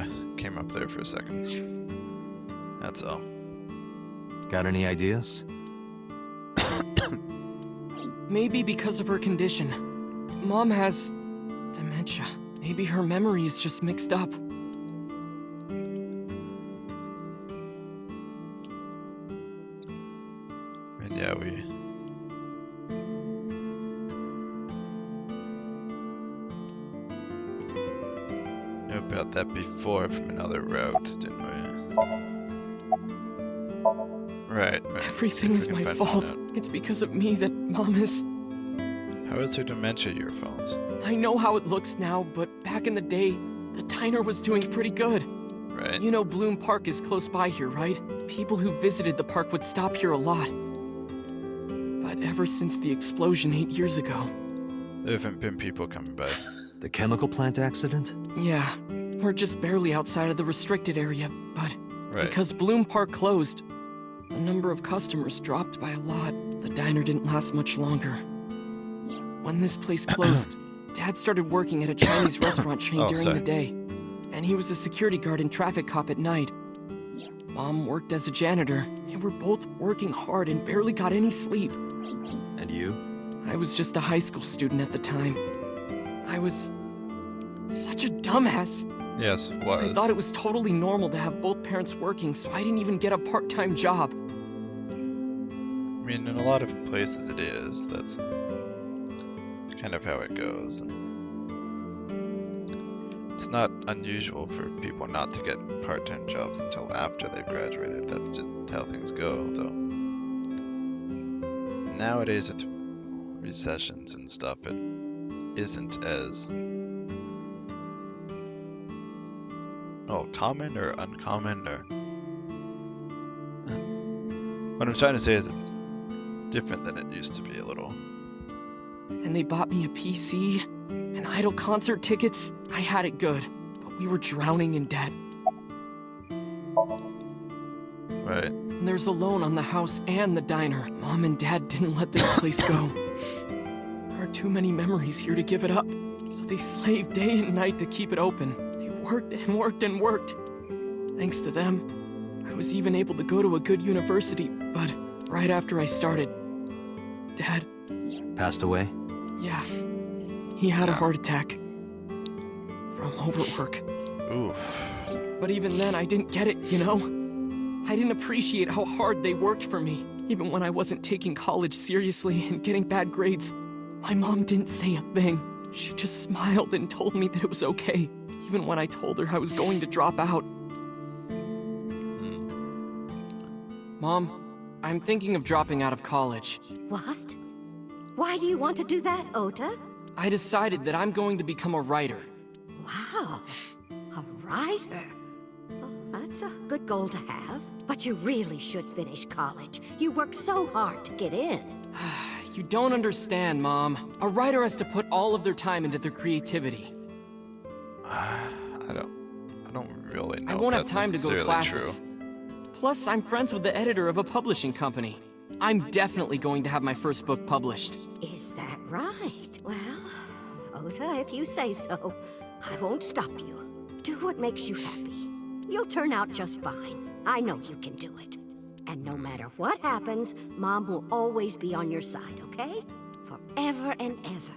kinda came up there for a second. That's all. Got any ideas? Maybe because of her condition. Mom has dementia. Maybe her memory is just mixed up. And yeah, we knew about that before from another route, didn't we? Right. Everything is my fault. It's because of me that Mom is... How is her dementia your fault? I know how it looks now, but back in the day, the diner was doing pretty good. Right. You know Bloom Park is close by here, right? People who visited the park would stop here a lot. But ever since the explosion 8 years ago... There haven't been people coming by. The chemical plant accident? Yeah, we're just barely outside of the restricted area, but Right. because Bloom Park closed, the number of customers dropped by a lot. The diner didn't last much longer. When this place closed, Dad started working at a Chinese restaurant chain during the day, and he was a security guard and traffic cop at night. Mom worked as a janitor, and we're both working hard and barely got any sleep. And you? I was just a high school student at the time. I was such a dumbass. Yes, was. I thought it was totally normal to have both parents working, so I didn't even get a part-time job. I mean, in a lot of places it is. That's kind of how it goes. And it's not unusual for people not to get part-time jobs until after they've graduated. That's just how things go, though. Nowadays with recessions and stuff, it isn't as common or uncommon, or what I'm trying to say is it's different than it used to be a little. And they bought me a PC and Idol concert tickets. I had it good, but we were drowning in debt. Right. And there's a loan on the house and the diner. Mom and Dad didn't let this place go. There are too many memories here to give it up, so they slaved day and night to keep it open. They worked and worked and worked. Thanks to them, I was even able to go to a good university, but right after I started, Dad... Passed away? Yeah. He had a heart attack. From overwork. Oof. But even then, I didn't get it, you know? I didn't appreciate how hard they worked for me. Even when I wasn't taking college seriously and getting bad grades, my mom didn't say a thing. She just smiled and told me that it was okay, even when I told her I was going to drop out. Mom, I'm thinking of dropping out of college. What? Why do you want to do that, Ota? I decided that I'm going to become a writer. Wow, a writer. Oh, that's a good goal to have. But you really should finish college. You worked so hard to get in. You don't understand, Mom. A writer has to put all of their time into their creativity. I don't really know. I won't if have that's time to go to necessarily classes. true. Plus, I'm friends with the editor of a publishing company. I'm definitely going to have my first book published. Is that right? Well, Ota, if you say so, I won't stop you. Do what makes you happy. You'll turn out just fine. I know you can do it. And no matter what happens, Mom will always be on your side, okay? Forever and ever.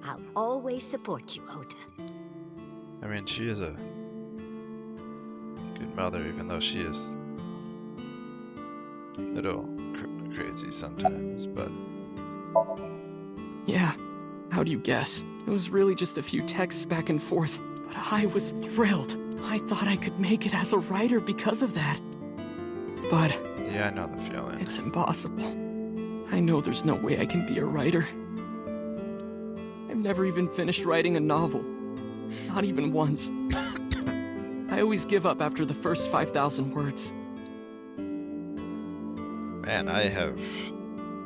I'll always support you, Ota. I mean, she is a good mother, even though she is a little crazy sometimes, but... Yeah, how do you guess? It was really just a few texts back and forth, but I was thrilled. I thought I could make it as a writer because of that. But... yeah, I know the feeling. It's impossible. I know there's no way I can be a writer. I've never even finished writing a novel. Not even once. I always give up after the first 5,000 words. Man, I have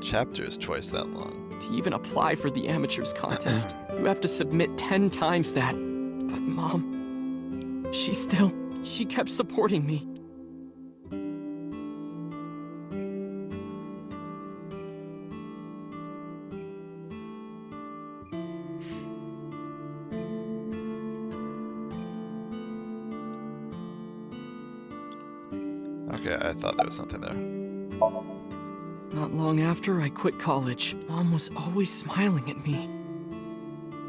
chapters twice that long. To even apply for the amateurs contest, you have to submit 10 times that. But Mom, she kept supporting me. Okay, I thought there was something there. Not long after I quit college, Mom was always smiling at me.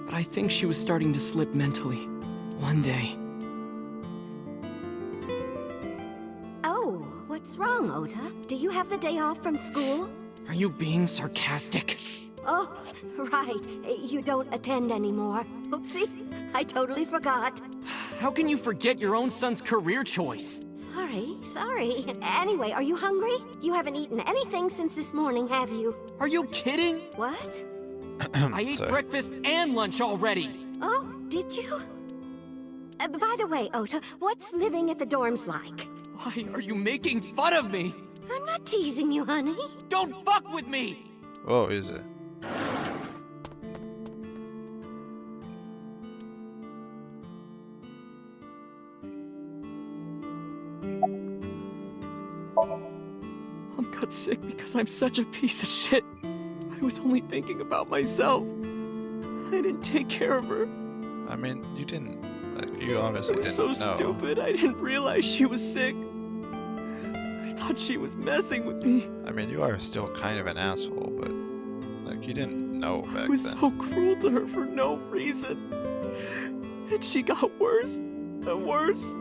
But I think she was starting to slip mentally. One day. Oh, what's wrong, Ota? Do you have the day off from school? Are you being sarcastic? Oh, right. You don't attend anymore. Oopsie, I totally forgot. How can you forget your own son's career choice? Sorry. Anyway, are you hungry? You haven't eaten anything since this morning, have you? Are you kidding? What? I ate Sorry. breakfast and lunch already. Oh, did you? By the way, Ota, what's living at the dorms like? Why are you making fun of me? I'm not teasing you, honey. Don't fuck with me! Whoa, is it? Mom got sick because I'm such a piece of shit. I was only thinking about myself. I didn't take care of her. I mean, you didn't. Like, you obviously I was didn't so know. stupid, I didn't realize she was sick. I thought she was messing with me. I mean, you are still kind of an asshole, but like, you didn't know back I was then. so cruel to her for no reason. And she got worse and worse.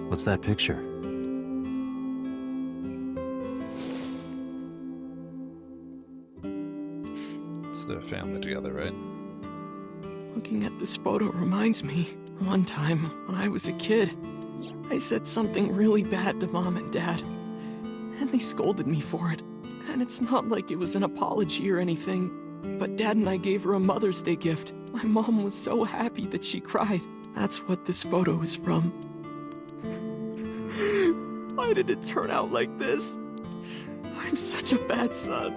What's that picture? It's the family together, right? Looking at this photo reminds me, one time when I was a kid, I said something really bad to Mom and Dad, and they scolded me for it. And it's not like it was an apology or anything, but Dad and I gave her a Mother's Day gift. My mom was so happy that she cried. That's what this photo is from. Why did it turn out like this? I'm such a bad son.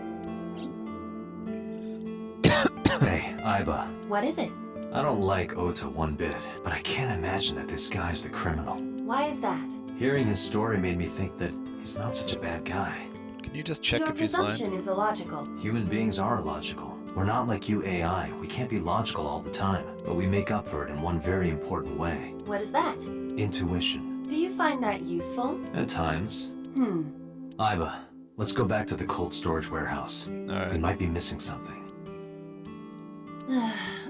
Hey, Iba. What is it? I don't like Ota one bit, but I can't imagine that this guy's the criminal. Why is that? Hearing his story made me think that he's not such a bad guy. Can you just check Your if he's lying? presumption is illogical. Human beings are illogical. We're not like you AI. We can't be logical all the time, but we make up for it in one very important way. What is that? Intuition. Do you find that useful? At times. Iba, let's go back to the cold storage warehouse. We Alright. might be missing something.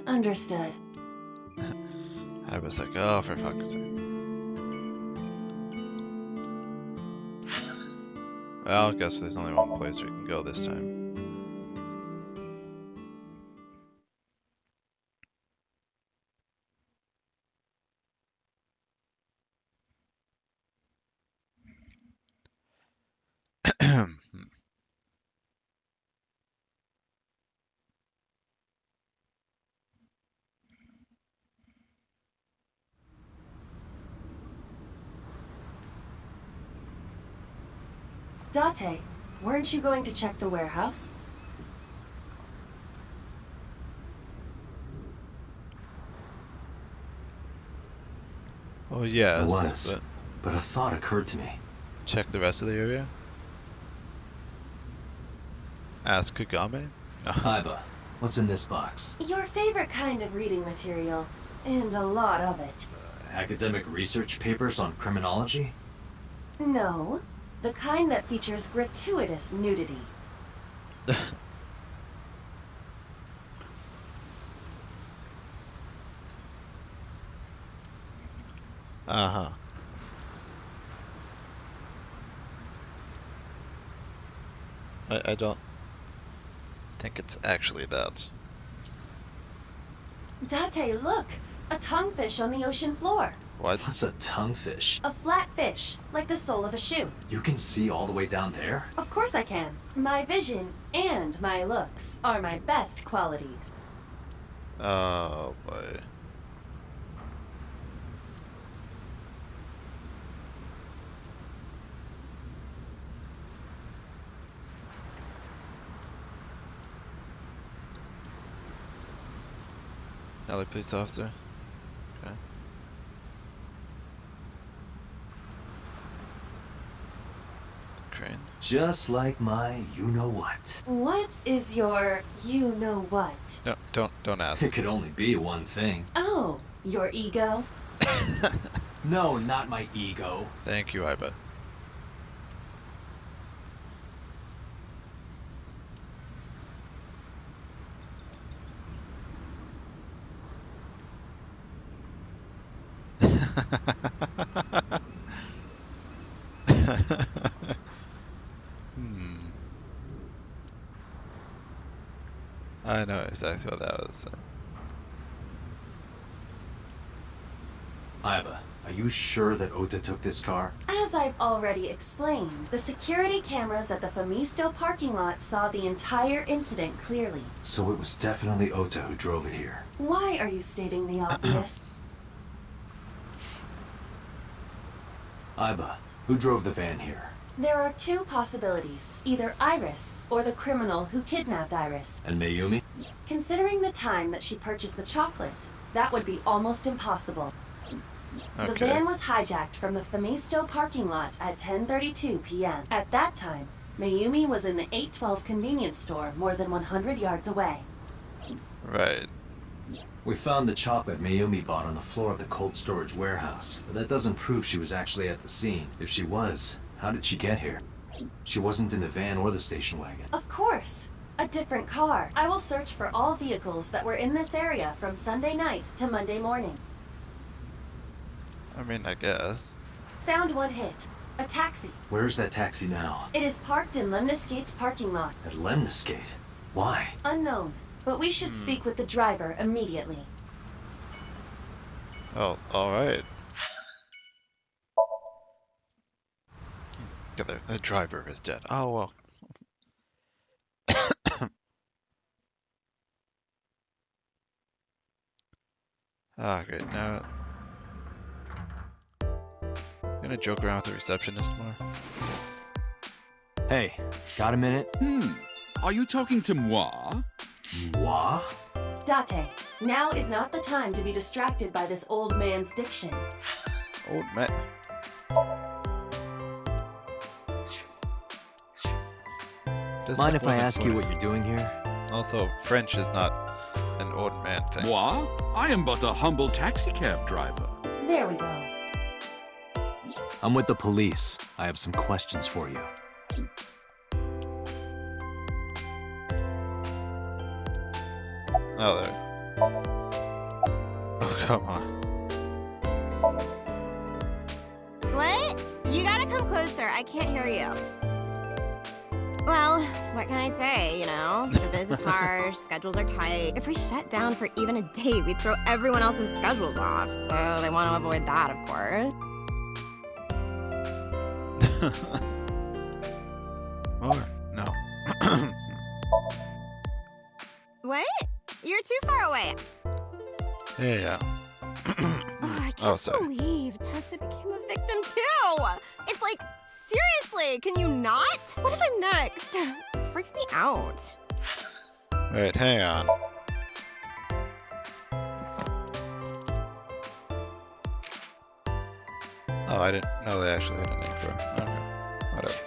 Understood. I was like, oh, for fuck's sake. Well, I guess there's only one place we can go this time. Date, weren't you going to check the warehouse? Well, yes, I was, but but a thought occurred to me. check the rest of the area? Ask Kagame? No. Iba, what's in this box? Your favorite kind of reading material, and a lot of it. Academic research papers on criminology? No, the kind that features gratuitous nudity. Uh-huh. I don't think it's actually that. Date, look! A tonguefish on the ocean floor. What? What's a tonguefish? A flat fish, like the sole of a shoe. You can see all the way down there? Of course I can. My vision and my looks are my best qualities. Oh, boy. Another police officer. Okay. Crane. Just like my you-know-what. What is your you-know-what? No, don't ask. It could only be one thing. Oh, your ego? No, not my ego. Thank you, Iba. I know exactly what that was. Iba, are you sure that Ota took this car? As I've already explained, the security cameras at the Famisto parking lot saw the entire incident clearly. So it was definitely Ota who drove it here. Why are you stating the obvious? Iba, who drove the van here? There are two possibilities. Either Iris, or the criminal who kidnapped Iris. And Mayumi? Considering the time that she purchased the chocolate, that would be almost impossible. The Okay. van was hijacked from the Famisto parking lot at 10:32 p.m. At that time, Mayumi was in the 812 convenience store more than 100 yards away. Right. We found the chocolate Mayumi bought on the floor of the cold storage warehouse, but that doesn't prove she was actually at the scene. If she was, how did she get here? She wasn't in the van or the station wagon. Of course! A different car. I will search for all vehicles that were in this area from Sunday night to Monday morning. I mean, I guess. Found one hit. A taxi. Where's that taxi now? It is parked in Lemniscate's parking lot. At Lemniscate. Why? Unknown, but we should speak with the driver immediately. Oh, alright. The driver is dead. Oh, well. Ah, great. Now, gonna joke around with the receptionist more. Hey, got a minute? Are you talking to moi? Moi? Date, now is not the time to be distracted by this old man's diction. Old man. Does Mind that if I woman ask you voice- what you're doing here? Also, French is not an old man thing. Moi? I am but a humble taxicab driver. There we go. I'm with the police. I have some questions for you. Oh, there. Oh, come on. What? You gotta come closer. I can't hear you. Well, what can I say, you know? The business is harsh, schedules are tight. If we shut down for even a day, we'd throw everyone else's schedules off. So they want to avoid that, of course. Or, no. What? You're too far away. Yeah. Oh, I Oh, can't sorry. believe Tessa became a victim too. It's like, seriously, can you not? What if I'm next? Freaks me out. Wait, hang on. Oh, I didn't know they actually had a name for it. Okay. Whatever.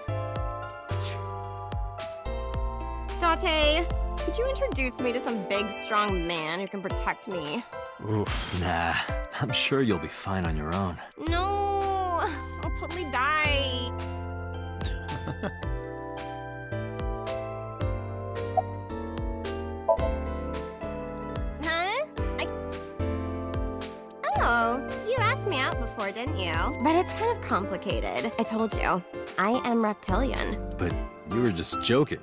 Date, could you introduce me to some big, strong man who can protect me? Oof. Nah, I'm sure you'll be fine on your own. No, I'll totally die. Huh? Oh, you asked me out before, didn't you? But it's kind of complicated. I told you, I am reptilian. But you were just joking,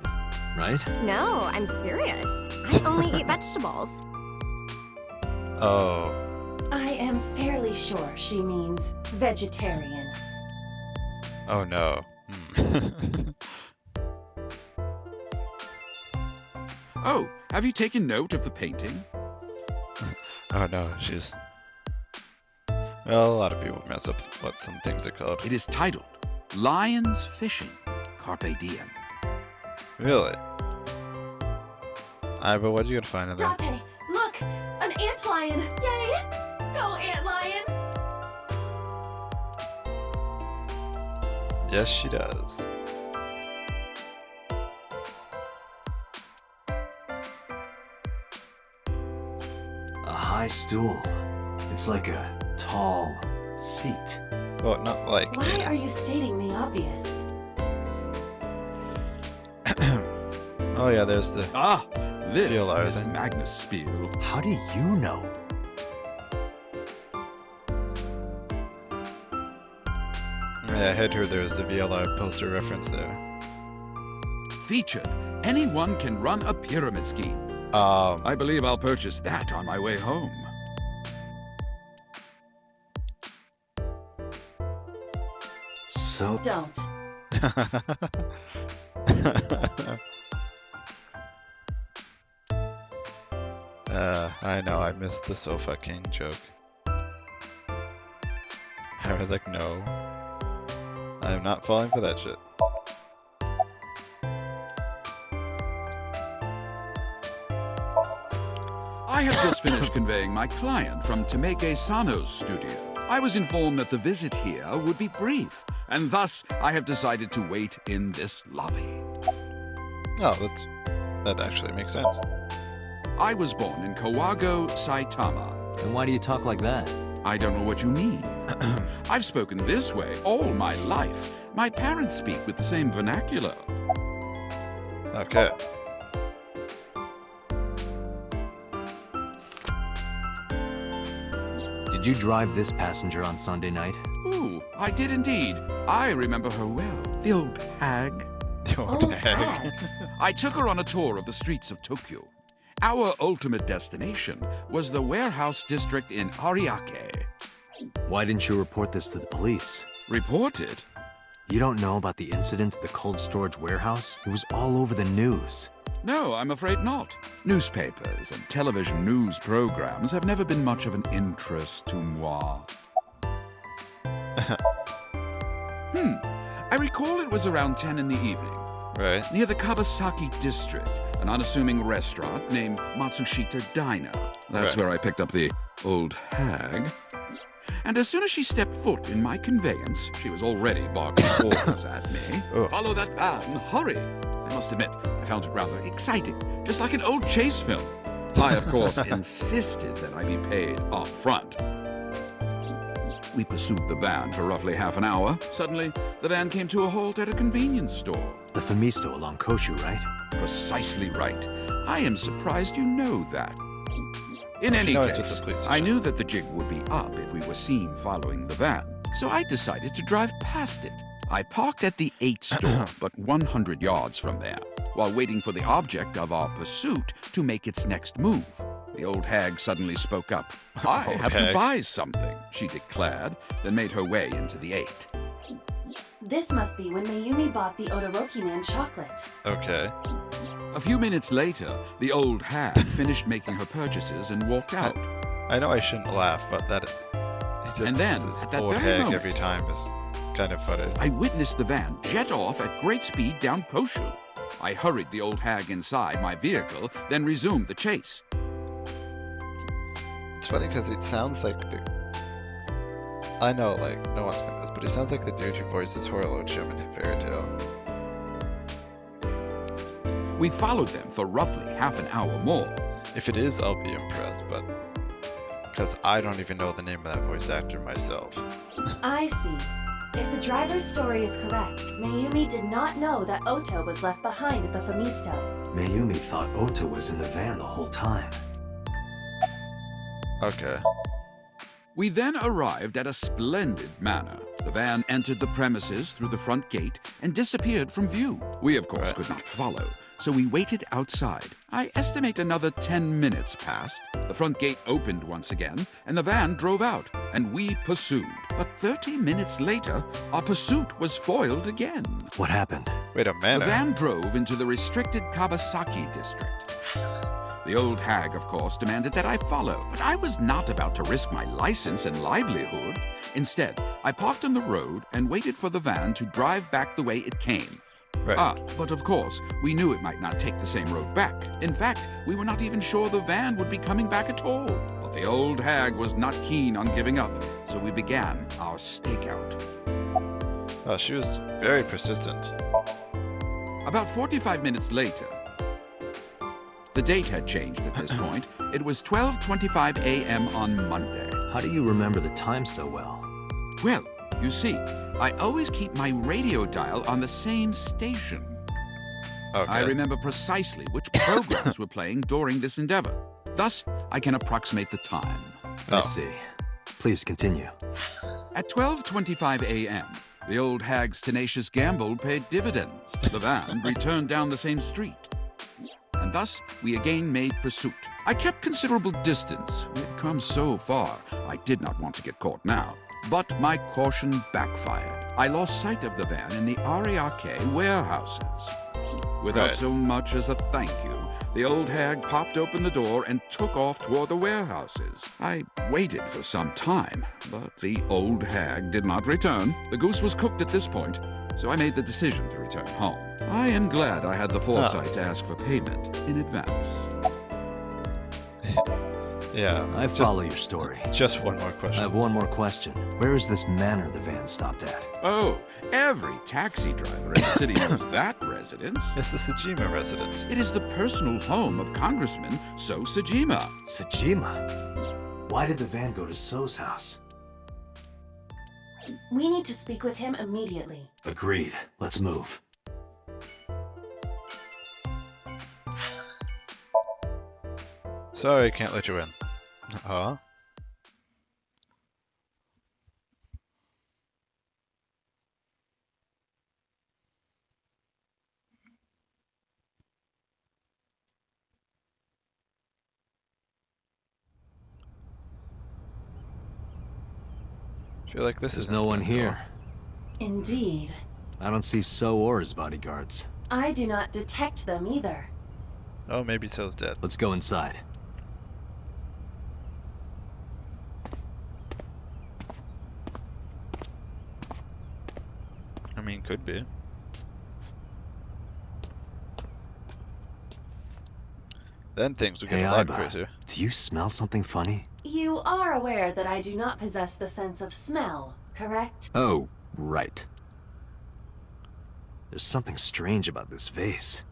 right? No, I'm serious. I only eat vegetables. Oh. I am fairly sure she means vegetarian. Oh no. Hmm. Oh, have you taken note of the painting? Oh no, she's... Well, a lot of people mess up what some things are called. It is titled Lions Fishing, Carpe Diem. Really? But what you gonna find in there? Date, look! An antlion! Yay! Go, antlion! Yes, she does. A high stool. It's like a tall seat. Well, not like. Why are you stating the obvious? Oh yeah, there's the. Ah, this VLR is thing. Magnus Spiel. How do you know? Yeah, I had heard there was the VLR poster reference there. Featured, anyone can run a pyramid scheme. I believe I'll purchase that on my way home. So Don't. I know, I missed the Sofa King joke. I was like, no. I'm not falling for that shit. I have just finished conveying my client from Temeke Sano's studio. I was informed that the visit here would be brief, and thus I have decided to wait in this lobby. Oh, that actually makes sense. I was born in Kawago, Saitama. and why do you talk like that? I don't know what you mean. I've spoken this way all my life. My parents speak with the same vernacular. Okay. Did you drive this passenger on Sunday night? Ooh, I did indeed. I remember her well. The old hag. The old hag. I took her on a tour of the streets of Tokyo. Our ultimate destination was the warehouse district in Ariake. Why didn't you report this to the police? Reported? You don't know about the incident at the cold storage warehouse? It was all over the news. No, I'm afraid not. Newspapers and television news programs have never been much of an interest to moi. I recall it was around 10 in the evening, Right. near the Kabasaki district, an unassuming restaurant named Matsushita Diner. That's Right. where I picked up the old hag. And as soon as she stepped foot in my conveyance, she was already barking orders at me. Oh. Follow that van, hurry! I must admit, I found it rather exciting, just like an old chase film. I, of course, insisted that I be paid up front. We pursued the van for roughly half an hour. Suddenly, the van came to a halt at a convenience store. The Famisto along Koshu, right? Precisely right. I am surprised you know that. In any knows what the case, police are I saying. knew that the jig would be up if we were seen following the van, so I decided to drive past it. I parked at the 8 store, but 100 yards from there, while waiting for the object of our pursuit to make its next move. The old hag suddenly spoke up. I have to Okay. buy something, she declared, then made her way into the 8. This must be when Mayumi bought the Odoroki Man chocolate. Okay. A few minutes later, the old hag finished making her purchases and walked out. I know I shouldn't laugh, but that he just And then, this at that old very hag moment- every time is kind of funny. I witnessed the van jet off at great speed down Koshu. I hurried the old hag inside my vehicle, then resumed the chase. It's funny because it sounds like the. I know, like, no one's meant this, but he sounds like the dude who voices Horologium in Fairy Tale. We followed them for roughly half an hour more. If it is, I'll be impressed, but. Because I don't even know the name of that voice actor myself. I see. If the driver's story is correct, Mayumi did not know that Oto was left behind at the Famisto. Mayumi thought Ota was in the van the whole time. Okay. We then arrived at a splendid manor. The van entered the premises through the front gate and disappeared from view. We, of course, Right. could not follow, so we waited outside. I estimate another 10 minutes passed. The front gate opened once again, and the van drove out, and we pursued. But 30 minutes later, our pursuit was foiled again. What happened? Wait a The minute. van drove into the restricted Kabasaki district. The old hag, of course, demanded that I follow, but I was not about to risk my license and livelihood. Instead, I parked on the road and waited for the van to drive back the way it came. Right. But of course, we knew it might not take the same road back. In fact, we were not even sure the van would be coming back at all. But the old hag was not keen on giving up, so we began our stakeout. Oh, she was very persistent. About 45 minutes later, The date had changed at this point. It was 12:25 a.m. on Monday. How do you remember the time so well? Well, you see, I always keep my radio dial on the same station. Okay. I remember precisely which programs were playing during this endeavor. Thus, I can approximate the time. I see. Please continue. At 12:25 a.m., the old hag's tenacious gamble paid dividends. The van returned down the same street. And thus, we again made pursuit. I kept considerable distance. We had come so far, I did not want to get caught now. But my caution backfired. I lost sight of the van in the Ariake warehouses. Without so much as a thank you, the old hag popped open the door and took off toward the warehouses. I waited for some time, but the old hag did not return. The goose was cooked at this point, so I made the decision to return home. I am glad I had the foresight to ask for payment in advance. Yeah. I follow your story. Just one more I question. have one more question. Where is this manor the van stopped at? Oh, every taxi driver in the city knows that residence. It's the Sajima residence. It is the personal home of Congressman So Sajima. Sajima? Why did the van go to So's house? We need to speak with him immediately. Agreed. Let's move. Sorry, can't let you in. Huh? I feel like this There's is no one here. Indeed. I don't see So or his bodyguards. I do not detect them either. Oh, maybe So's dead. Let's go inside. I mean, could be. Then things would get Hey, a lot Aiba, crazier. do you smell something funny? You are aware that I do not possess the sense of smell, correct? Oh, right. There's something strange about this vase.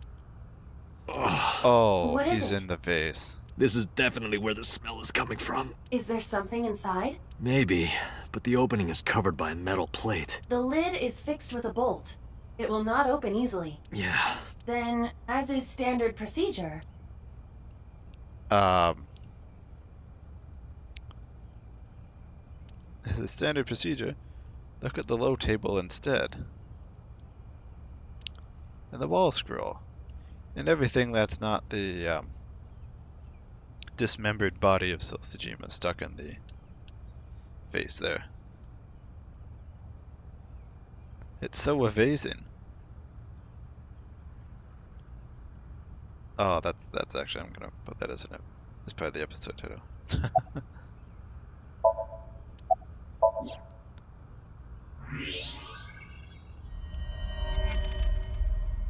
Ugh. Oh, What is he's it? in the vase. This is definitely where the smell is coming from. Is there something inside? Maybe, but the opening is covered by a metal plate. The lid is fixed with a bolt. It will not open easily. Yeah. Then, as is standard procedure, As a standard procedure, look at the low table instead. And the wall scroll. And everything that's not the dismembered body of Sajima stuck in the face there. It's so A-vase-ing. Oh, that's actually, I'm gonna put that as part of the episode title.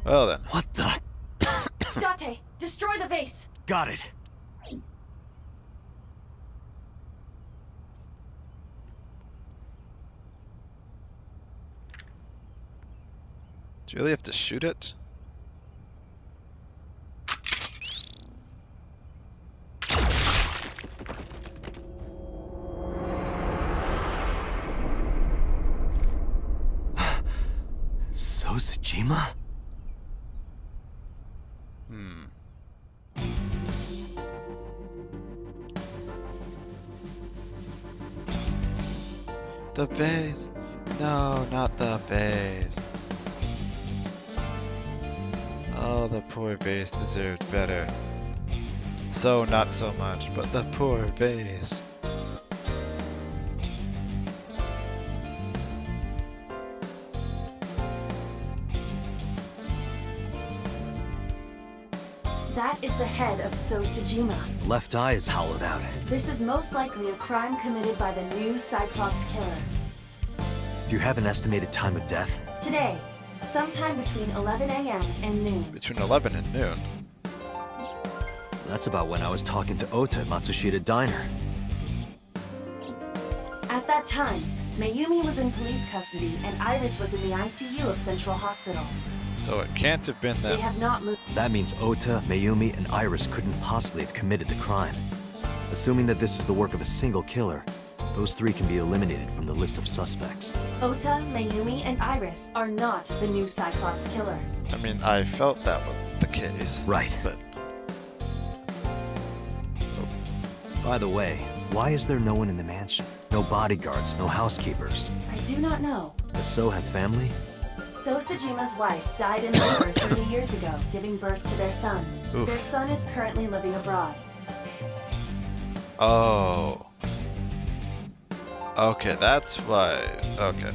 Well then. What the? Date, destroy the vase! Got it. Do you really have to shoot it? So Sajima? The vase! No, not the vase. Oh, the poor vase deserved better. So not so much, but the poor vase. That is the head of So Sajima. Left eye is hollowed out. This is most likely a crime committed by the new Cyclops killer. Do you have an estimated time of death? Today, sometime between 11 a.m. and noon. Between 11 and noon. That's about when I was talking to Ota at Matsushita Diner. At that time, Mayumi was in police custody, and Iris was in the ICU of Central Hospital. So it can't have been them. They have not moved. That means Ota, Mayumi, and Iris couldn't possibly have committed the crime. Assuming that this is the work of a single killer, those three can be eliminated from the list of suspects. Ota, Mayumi, and Iris are not the new Cyclops killer. I mean, I felt that was the case. Right. But By the way, why is there no one in the mansion? No bodyguards, no housekeepers. I do not know. Does So have family? So Sejima's wife died in labor 30 years ago, giving birth to their son. Oof. Their son is currently living abroad. oh. Okay, that's why. Okay.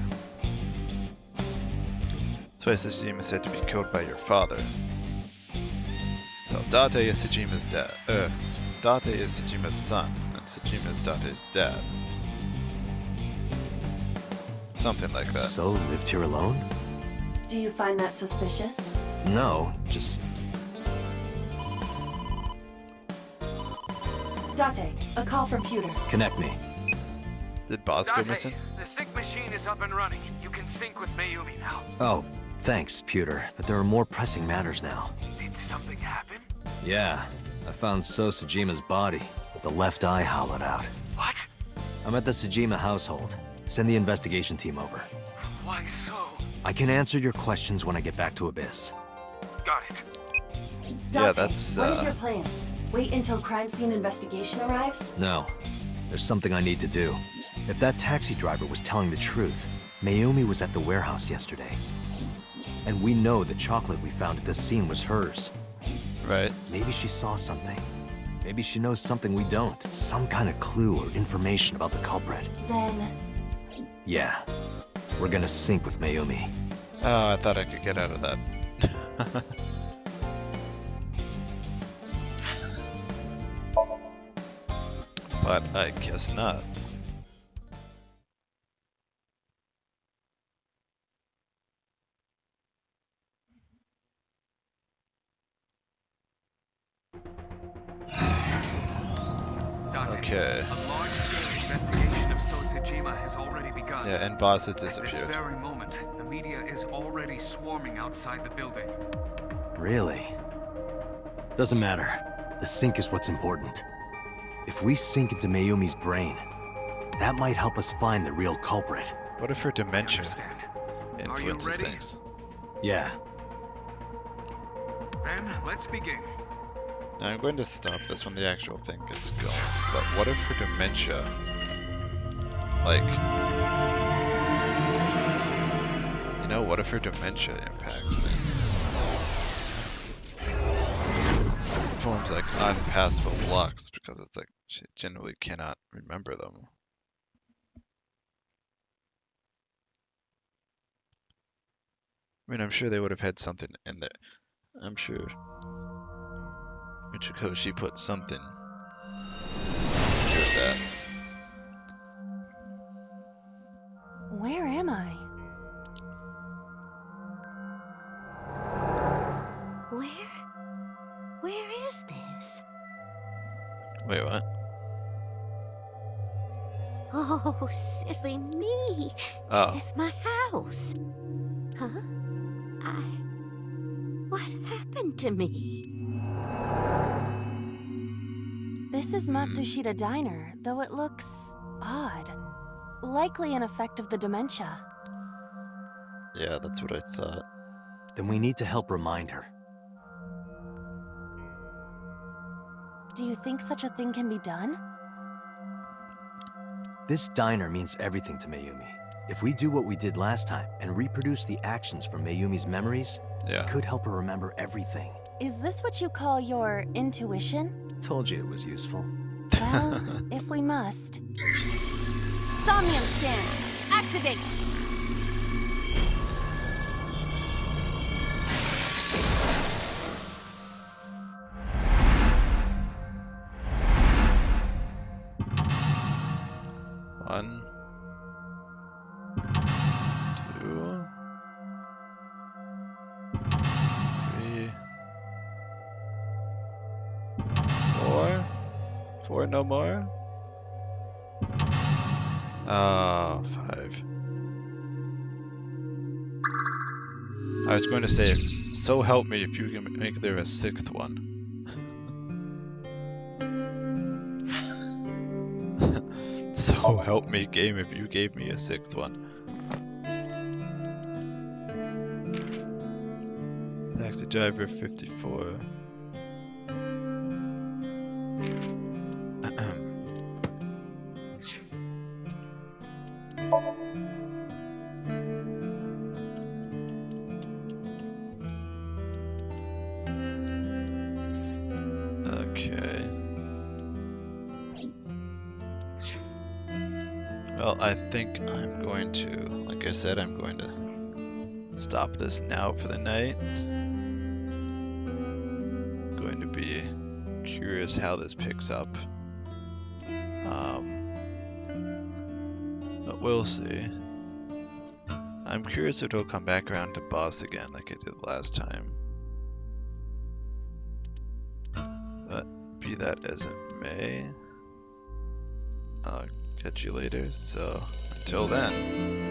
That's why Sejima said to be killed by your father. So Date is Sejima's dad. Date is Sejima's son, and Sejima is Date's dad. Something like that. So lived here alone? Do you find that suspicious? No, just... Date, a call from Pewter. connect me. Did Boss go missing? The sync machine is up and running. You can sync with Mayumi now. Oh, thanks, Pewter, but there are more pressing matters now. Did something happen? Yeah, I found So Sejima's body, with the left eye hollowed out. What? I'm at the Sejima household. Send the investigation team over. Why so? I can answer your questions when I get back to Abyss. Got it. Yeah, Date, that's, what is your plan? Wait until crime scene investigation arrives? No, there's something I need to do. If that taxi driver was telling the truth, Mayumi was at the warehouse yesterday. And we know the chocolate we found at the scene was hers. Right. Maybe she saw something. Maybe she knows something we don't. Some kind of clue or information about the culprit. Then, Yeah, we're gonna sync with Mayumi. Oh, I thought I could get out of that. But I guess not. Date, Okay. a large-scale investigation of So Sejima has already begun. Yeah, and Boss has At this disappeared. very moment, the media is already swarming outside the building. Really? Doesn't matter. The sync is what's important. If we sink into Mayumi's brain, that might help us find the real culprit. What if her I dementia understand. Are you influences ready? things? Yeah. Then, let's begin. Now I'm going to stop this when the actual thing gets going. But what if her dementia, like, you know, what if her dementia impacts things? Forms like unpassable blocks because it's like she generally cannot remember them. I mean, I'm sure they would have had something in there. I'm sure Michikoshi put something to do with that. Where am I? Where is this? Wait, what? Oh, silly me. Oh. This is my house. Huh? What happened to me? This is Matsushita Diner, though it looks odd. Likely an effect of the dementia. Yeah, that's what I thought. Then we need to help remind her. Do you think such a thing can be done? This diner means everything to Mayumi. If we do what we did last time and reproduce the actions from Mayumi's memories, Yeah. it could help her remember everything. Is this what you call your intuition? Told you it was useful. Well, if we must. Somnium scan! Activate! One, two, three, four. Four, no more. Ah, 5. I was going to say, so help me if you can make there a 6th one. So help me, game, if you gave me a 6th one. Taxi driver 54. Okay. Well, I think I'm going to, like I said, I'm going to stop this now for the night. Going to be curious how this picks up. But we'll see. I'm curious if it'll come back around to boss again like I did last time. But be that as it may, I'll catch you later, so until then.